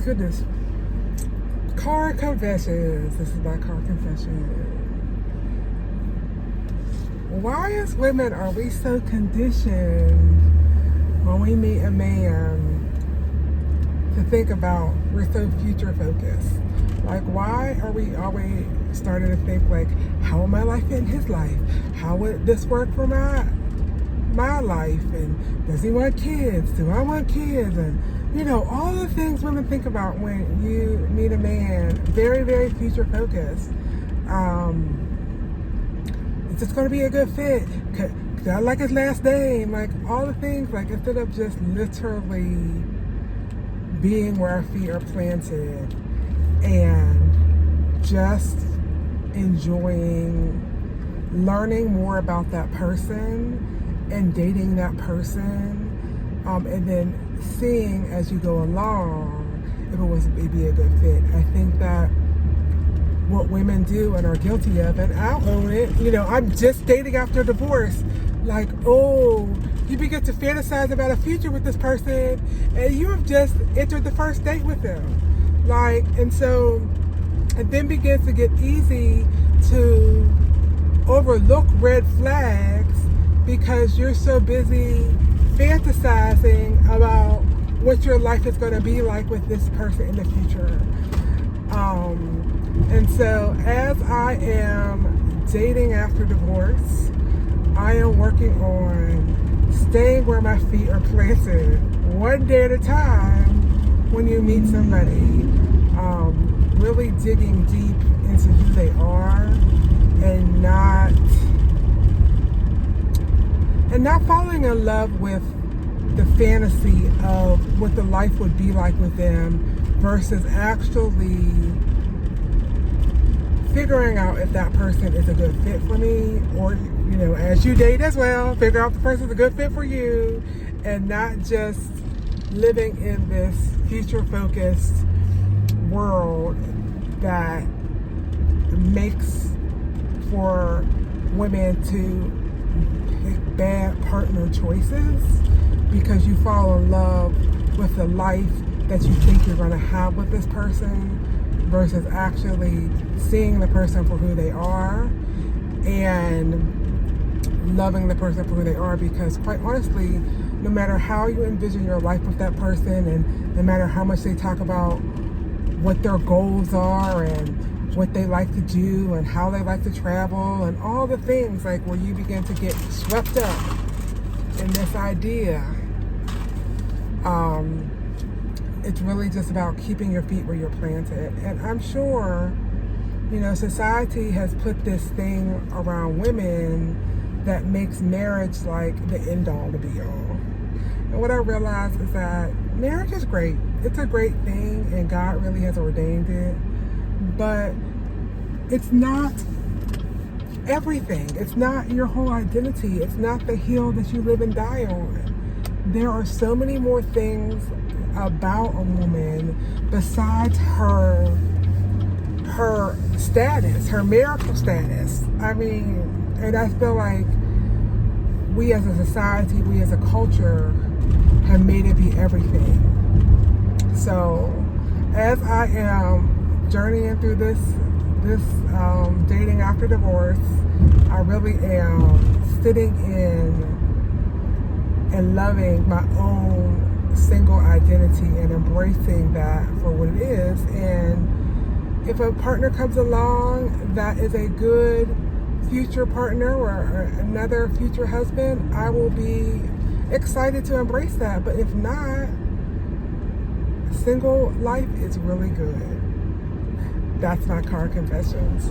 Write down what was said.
goodness. Car confessions. This is my car confession. Why as women are we so conditioned when we meet a man to think about we're so future focused? Like, why are we always starting to think like, how will my life fit in his life? How would this work for my life? And does he want kids? Do I want kids? And all the things women think about when you meet a man, very, very future focused. Is this going to be a good fit? Could I like his last name? Like, all the things, like, instead of just literally being where our feet are planted and just enjoying learning more about that person and dating that person, and then seeing as you go along if it was maybe a good fit. I think that what women do and are guilty of, and I'll own it, I'm just dating after divorce. Like, oh, you begin to fantasize about a future with this person and you have just entered the first date with them. Like, and so it then begins to get easy to overlook red flags because you're so busy fantasizing about what your life is going to be like with this person in the future. And so as I am dating after divorce, I am working on staying where my feet are planted, one day at a time when you meet somebody. Really digging deep into who they are and not falling in love with the fantasy of what the life would be like with them versus actually figuring out if that person is a good fit for me, or as you date as well, figure out if the person's a good fit for you, and not just living in this future focused world that makes for women to pick bad partner choices because you fall in love with the life that you think you're going to have with this person versus actually seeing the person for who they are and loving the person for who they are. Because quite honestly, no matter how you envision your life with that person and no matter how much they talk about what their goals are and what they like to do and how they like to travel and all the things, like, where you begin to get swept up in this idea, it's really just about keeping your feet where you're planted. And I'm sure, society has put this thing around women that makes marriage like the end all to be all. And what I realize is that marriage is great. It's a great thing and God really has ordained it. But it's not everything. It's not your whole identity. It's not the hill that you live and die on. There are so many more things about a woman besides her status, her marital status. I mean, and I feel like we as a society, we as a culture have made it be everything. So as I am journeying through this dating after divorce, I really am sitting in and loving my own single identity and embracing that for what it is. And if a partner comes along that is a good future partner or another future husband, I will be excited to embrace that. But if not, single life is really good. That's my car confessions.